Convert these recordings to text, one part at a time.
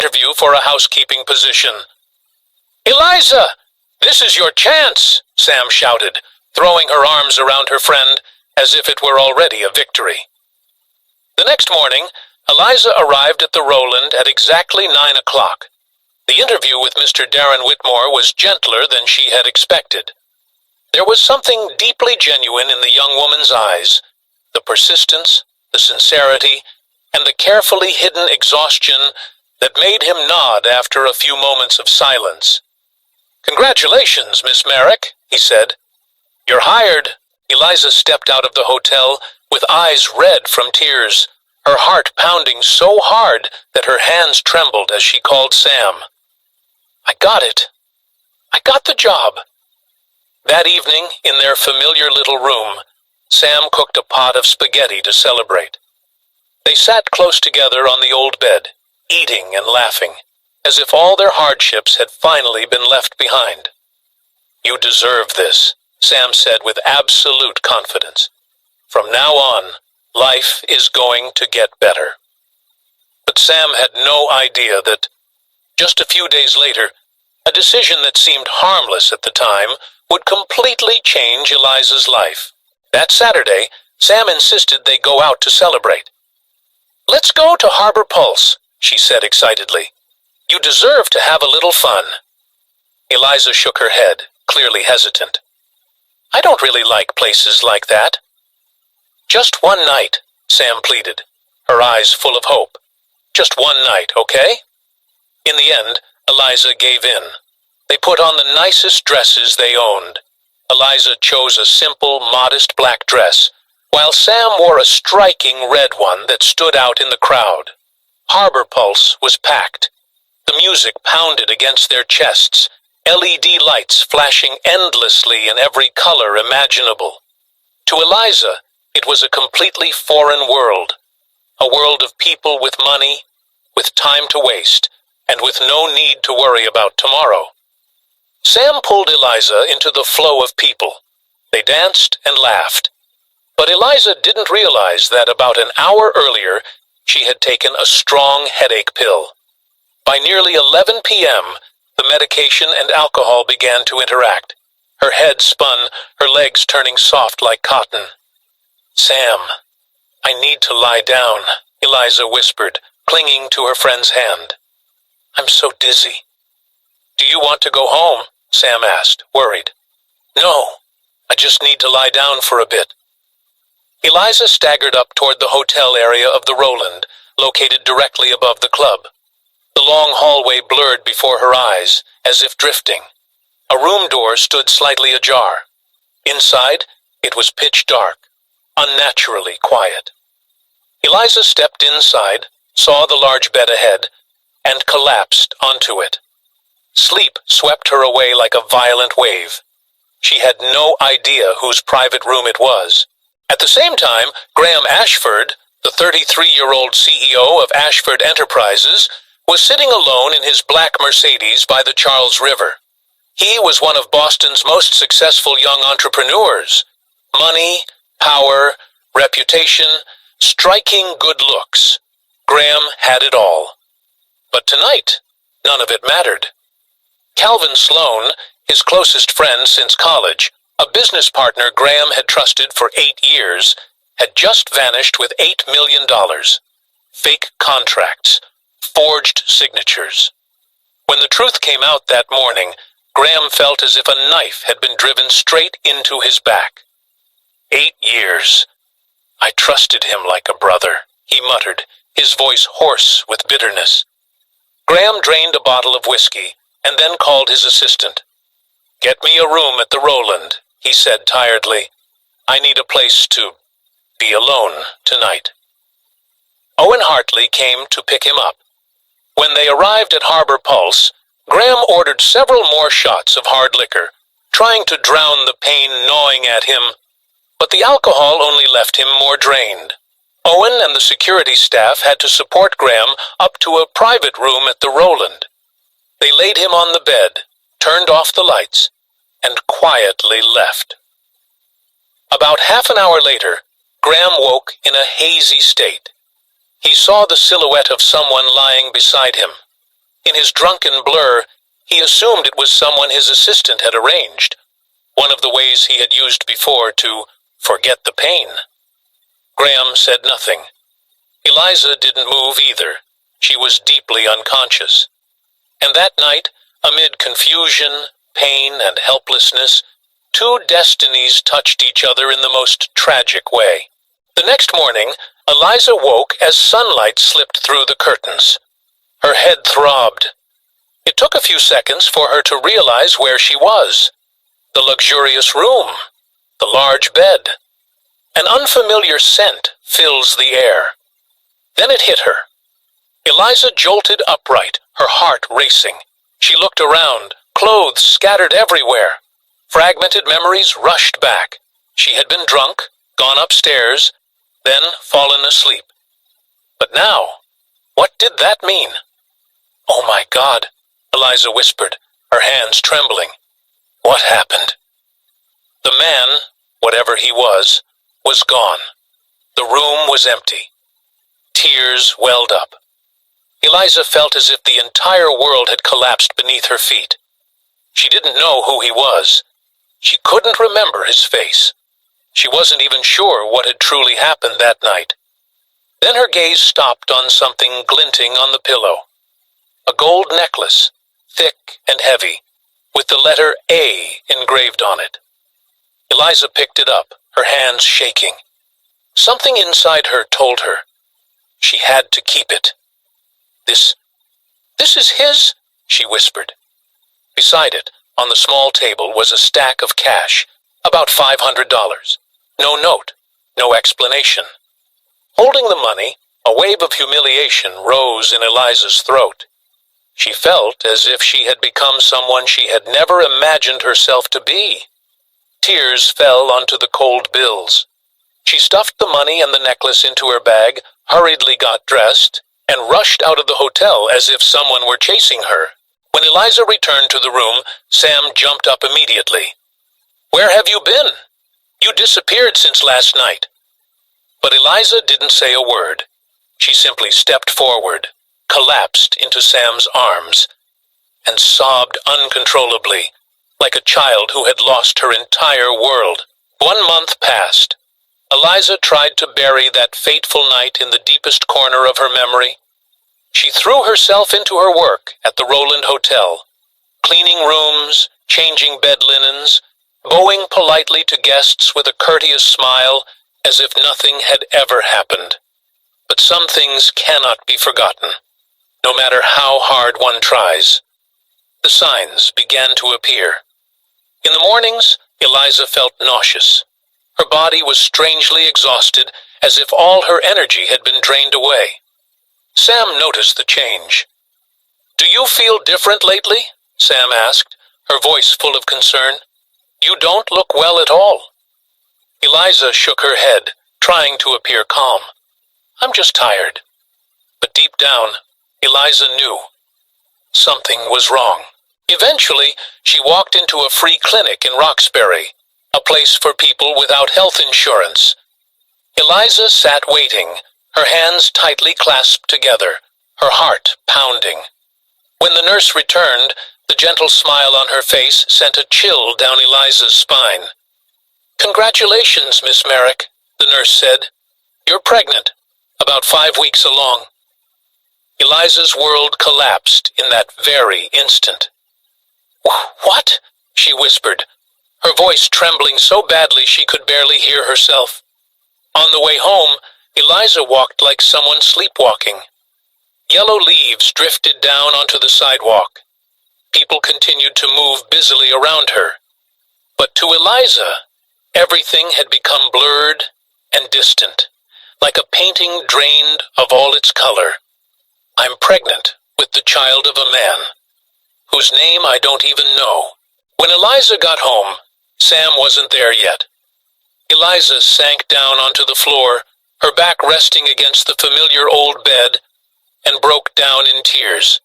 interview for a housekeeping position. "Eliza, this is your chance," Sam shouted, throwing her arms around her friend as if it were already a victory. The next morning, Eliza arrived at the Roland at exactly 9 o'clock. The interview with Mr. Darren Whitmore was gentler than she had expected. There was something deeply genuine in the young woman's eyes, the persistence, the sincerity, and the carefully hidden exhaustion that made him nod after a few moments of silence. "Congratulations, Miss Merrick," he said. "You're hired." Eliza stepped out of the hotel with eyes red from tears, her heart pounding so hard that her hands trembled as she called Sam. "I got it. I got the job." That evening, in their familiar little room, Sam cooked a pot of spaghetti to celebrate. They sat close together on the old bed, eating and laughing, as if all their hardships had finally been left behind. "You deserve this," Sam said with absolute confidence. "From now on, life is going to get better." But Sam had no idea that, just a few days later, a decision that seemed harmless at the time would completely change Eliza's life. That Saturday, Sam insisted they go out to celebrate. "Let's go to Harbor Pulse," she said excitedly. "You deserve to have a little fun." Eliza shook her head, clearly hesitant. "I don't really like places like that." "Just one night," Sam pleaded, her eyes full of hope. "Just one night, okay?" In the end, Eliza gave in. They put on the nicest dresses they owned. Eliza chose a simple, modest black dress, while Sam wore a striking red one that stood out in the crowd. Harbor Pulse was packed. The music pounded against their chests, LED lights flashing endlessly in every color imaginable. To Eliza, it was a completely foreign world, a world of people with money, with time to waste, and with no need to worry about tomorrow. Sam pulled Eliza into the flow of people. They danced and laughed. But Eliza didn't realize that about an hour earlier, she had taken a strong headache pill. By nearly 11 p.m., the medication and alcohol began to interact. Her head spun, her legs turning soft like cotton. "Sam, I need to lie down," Eliza whispered, clinging to her friend's hand. "I'm so dizzy." "Do you want to go home?" Sam asked, worried. "No, I just need to lie down for a bit." Eliza staggered up toward the hotel area of the Roland, located directly above the club. The long hallway blurred before her eyes, as if drifting. A room door stood slightly ajar. Inside, it was pitch dark, unnaturally quiet. Eliza stepped inside, saw the large bed ahead, and collapsed onto it. Sleep swept her away like a violent wave. She had no idea whose private room it was. At the same time, Graham Ashford, the 33-year-old CEO of Ashford Enterprises, was sitting alone in his black Mercedes by the Charles River. He was one of Boston's most successful young entrepreneurs. Money, power, reputation, striking good looks. Graham had it all. But tonight, none of it mattered. Calvin Sloan, his closest friend since college, a business partner Graham had trusted for 8 years, had just vanished with $8 million. Fake contracts, forged signatures. When the truth came out that morning, Graham felt as if a knife had been driven straight into his back. 8 years. I trusted him like a brother, he muttered, his voice hoarse with bitterness. Graham drained a bottle of whiskey and then called his assistant. "Get me a room at the Roland," he said tiredly. "I need a place to be alone tonight." Owen Hartley came to pick him up. When they arrived at Harbor Pulse, Graham ordered several more shots of hard liquor, trying to drown the pain gnawing at him, but the alcohol only left him more drained. Owen and the security staff had to support Graham up to a private room at the Roland. They laid him on the bed, turned off the lights, and quietly left. About half an hour later, Graham woke in a hazy state. He saw the silhouette of someone lying beside him. In his drunken blur, he assumed it was someone his assistant had arranged, one of the ways he had used before to forget the pain. Graham said nothing. Eliza didn't move either. She was deeply unconscious. And that night, amid confusion, pain, and helplessness, two destinies touched each other in the most tragic way. The next morning, Eliza woke as sunlight slipped through the curtains. Her head throbbed. It took a few seconds for her to realize where she was. The luxurious room, the large bed. An unfamiliar scent fills the air. Then it hit her. Eliza jolted upright, her heart racing. She looked around, clothes scattered everywhere. Fragmented memories rushed back. She had been drunk, gone upstairs, then fallen asleep. But now, what did that mean? "Oh my God," Eliza whispered, her hands trembling. What happened? The man, whatever he was gone. The room was empty. Tears welled up. Eliza felt as if the entire world had collapsed beneath her feet. She didn't know who he was. She couldn't remember his face. She wasn't even sure what had truly happened that night. Then her gaze stopped on something glinting on the pillow. A gold necklace, thick and heavy, with the letter A engraved on it. Eliza picked it up, her hands shaking. Something inside her told her she had to keep it. This is his," she whispered. Beside it, on the small table, was a stack of cash, about $500. No note, no explanation. Holding the money, a wave of humiliation rose in Eliza's throat. She felt as if she had become someone she had never imagined herself to be. Tears fell onto the cold bills. She stuffed the money and the necklace into her bag, hurriedly got dressed, and rushed out of the hotel as if someone were chasing her. When Eliza returned to the room, Sam jumped up immediately. "Where have you been? You disappeared since last night." But Eliza didn't say a word. She simply stepped forward, collapsed into Sam's arms, and sobbed uncontrollably, like a child who had lost her entire world. 1 month passed. Eliza tried to bury that fateful night in the deepest corner of her memory. She threw herself into her work at the Roland Hotel, cleaning rooms, changing bed linens, bowing politely to guests with a courteous smile, as if nothing had ever happened. But some things cannot be forgotten, no matter how hard one tries. The signs began to appear. In the mornings, Eliza felt nauseous. Her body was strangely exhausted, as if all her energy had been drained away. Sam noticed the change. "Do you feel different lately?" Sam asked, her voice full of concern. "You don't look well at all." Eliza shook her head, trying to appear calm. "I'm just tired." But deep down, Eliza knew something was wrong. Eventually, she walked into a free clinic in Roxbury, a place for people without health insurance. Eliza sat waiting, her hands tightly clasped together, her heart pounding. When the nurse returned, the gentle smile on her face sent a chill down Eliza's spine. "Congratulations, Miss Merrick," the nurse said. "You're pregnant, about 5 weeks along." Eliza's world collapsed in that very instant. "What?" she whispered, her voice trembling so badly she could barely hear herself. On the way home, Eliza walked like someone sleepwalking. Yellow leaves drifted down onto the sidewalk. People continued to move busily around her. But to Eliza, everything had become blurred and distant, like a painting drained of all its color. "I'm pregnant with the child of a man, whose name I don't even know." When Eliza got home, Sam wasn't there yet. Eliza sank down onto the floor, her back resting against the familiar old bed, and broke down in tears.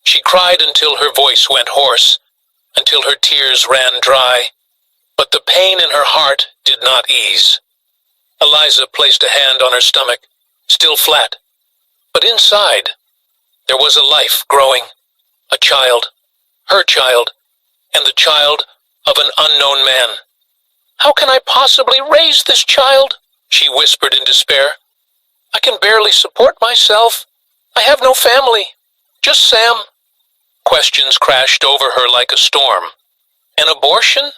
She cried until her voice went hoarse, until her tears ran dry, but the pain in her heart did not ease. Eliza placed a hand on her stomach, still flat, but inside there was a life growing. A child, her child, and the child of an unknown man. "How can I possibly raise this child?" she whispered in despair. "I can barely support myself. I have no family. Just Sam." Questions crashed over her like a storm. An abortion?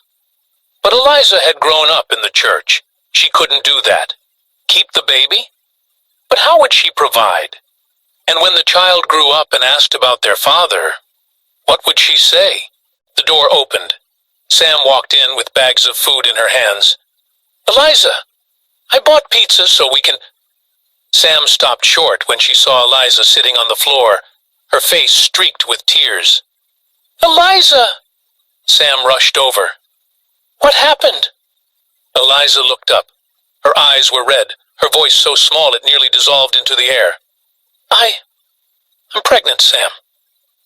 But Eliza had grown up in the church. She couldn't do that. Keep the baby? But how would she provide? And when the child grew up and asked about their father, what would she say? The door opened. Sam walked in with bags of food in her hands. "Eliza, I bought pizza so we can—" Sam stopped short when she saw Eliza sitting on the floor, her face streaked with tears. "Eliza!" Sam rushed over. "What happened?" Eliza looked up. Her eyes were red, her voice so small it nearly dissolved into the air. I'm pregnant, Sam."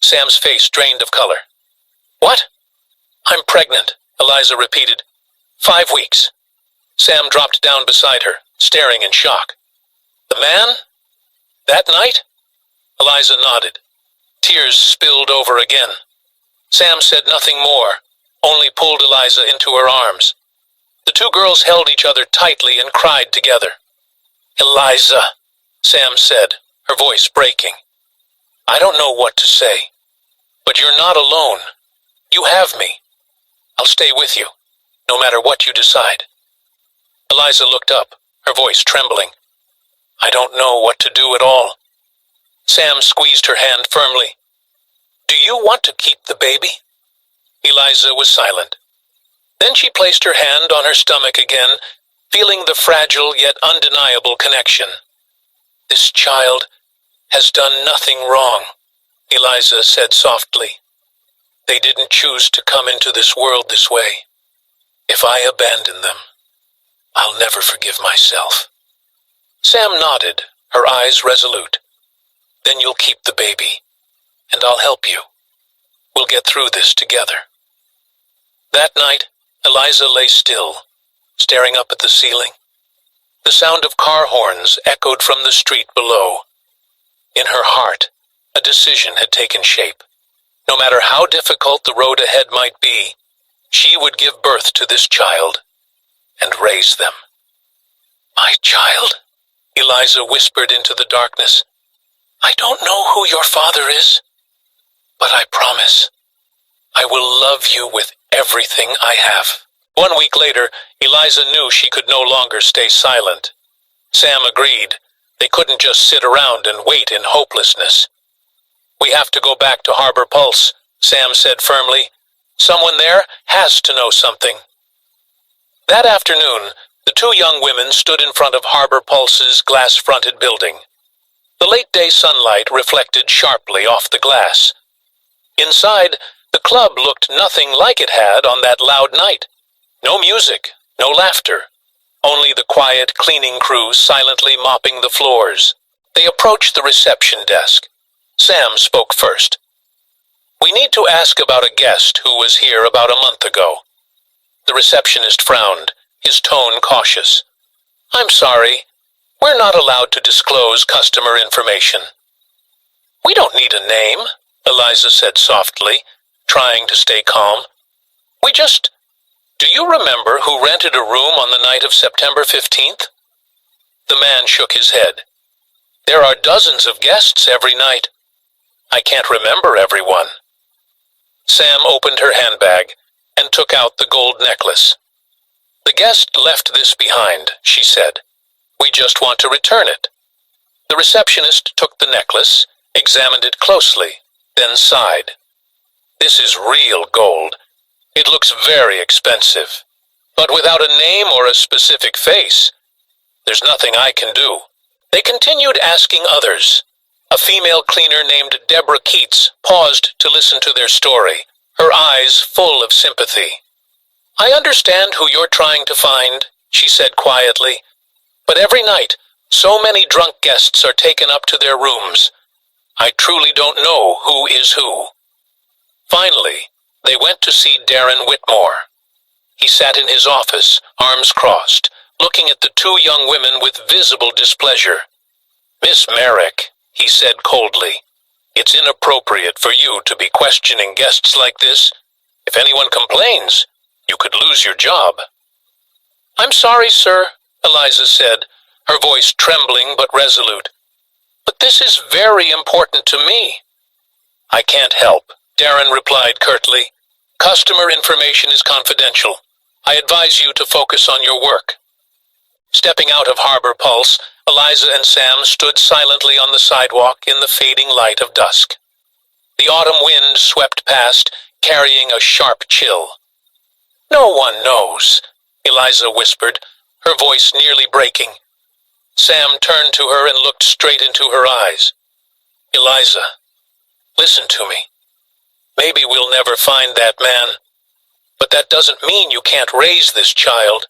Sam's face drained of color. "What?" "I'm pregnant," Eliza repeated. 5 weeks. Sam dropped down beside her, staring in shock. "The man? That night?" Eliza nodded. Tears spilled over again. Sam said nothing more, only pulled Eliza into her arms. The two girls held each other tightly and cried together. "Eliza," Sam said, her voice breaking. "I don't know what to say, but you're not alone. You have me. I'll stay with you, no matter what you decide." Eliza looked up, her voice trembling. "I don't know what to do at all." Sam squeezed her hand firmly. "Do you want to keep the baby?" Eliza was silent. Then she placed her hand on her stomach again, feeling the fragile yet undeniable connection. "This child has done nothing wrong," Eliza said softly. "They didn't choose to come into this world this way. If I abandon them, I'll never forgive myself." Sam nodded, her eyes resolute. "Then you'll keep the baby, and I'll help you. We'll get through this together." That night, Eliza lay still, staring up at the ceiling. The sound of car horns echoed from the street below. In her heart, a decision had taken shape. No matter how difficult the road ahead might be, she would give birth to this child and raise them. "My child," Eliza whispered into the darkness. "I don't know who your father is, but I promise I will love you with everything I have." 1 week later, Eliza knew she could no longer stay silent. Sam agreed. They couldn't just sit around and wait in hopelessness. "We have to go back to Harbor Pulse," Sam said firmly. "Someone there has to know something." That afternoon, the two young women stood in front of Harbor Pulse's glass-fronted building. The late-day sunlight reflected sharply off the glass. Inside, the club looked nothing like it had on that loud night. No music, no laughter, only the quiet cleaning crew silently mopping the floors. They approached the reception desk. Sam spoke first. "We need to ask about a guest who was here about a month ago." The receptionist frowned, his tone cautious. "I'm sorry, we're not allowed to disclose customer information." "We don't need a name," Eliza said softly, trying to stay calm. Do you remember who rented a room on the night of September 15th? The man shook his head. "There are dozens of guests every night. I can't remember everyone." Sam opened her handbag and took out the gold necklace. "The guest left this behind," she said. "We just want to return it." The receptionist took the necklace, examined it closely, then sighed. "This is real gold. It looks very expensive. But without a name or a specific face, there's nothing I can do." They continued asking others. A female cleaner named Deborah Keats paused to listen to their story, her eyes full of sympathy. "I understand who you're trying to find," she said quietly. "But every night, so many drunk guests are taken up to their rooms. I truly don't know who is who." Finally, they went to see Darren Whitmore. He sat in his office, arms crossed, looking at the two young women with visible displeasure. "Miss Merrick," he said coldly, It's inappropriate for you to be questioning guests like this. If anyone complains, you could lose your job. I'm sorry, sir, Eliza said, her voice trembling but resolute. But this is very important to me. I can't help, Darren replied curtly. Customer information is confidential. I advise you to focus on your work. Stepping out of Harbor Pulse, Eliza and Sam stood silently on the sidewalk in the fading light of dusk. The autumn wind swept past, carrying a sharp chill. No one knows, Eliza whispered, her voice nearly breaking. Sam turned to her and looked straight into her eyes. Eliza, listen to me. Maybe we'll never find that man, but that doesn't mean you can't raise this child.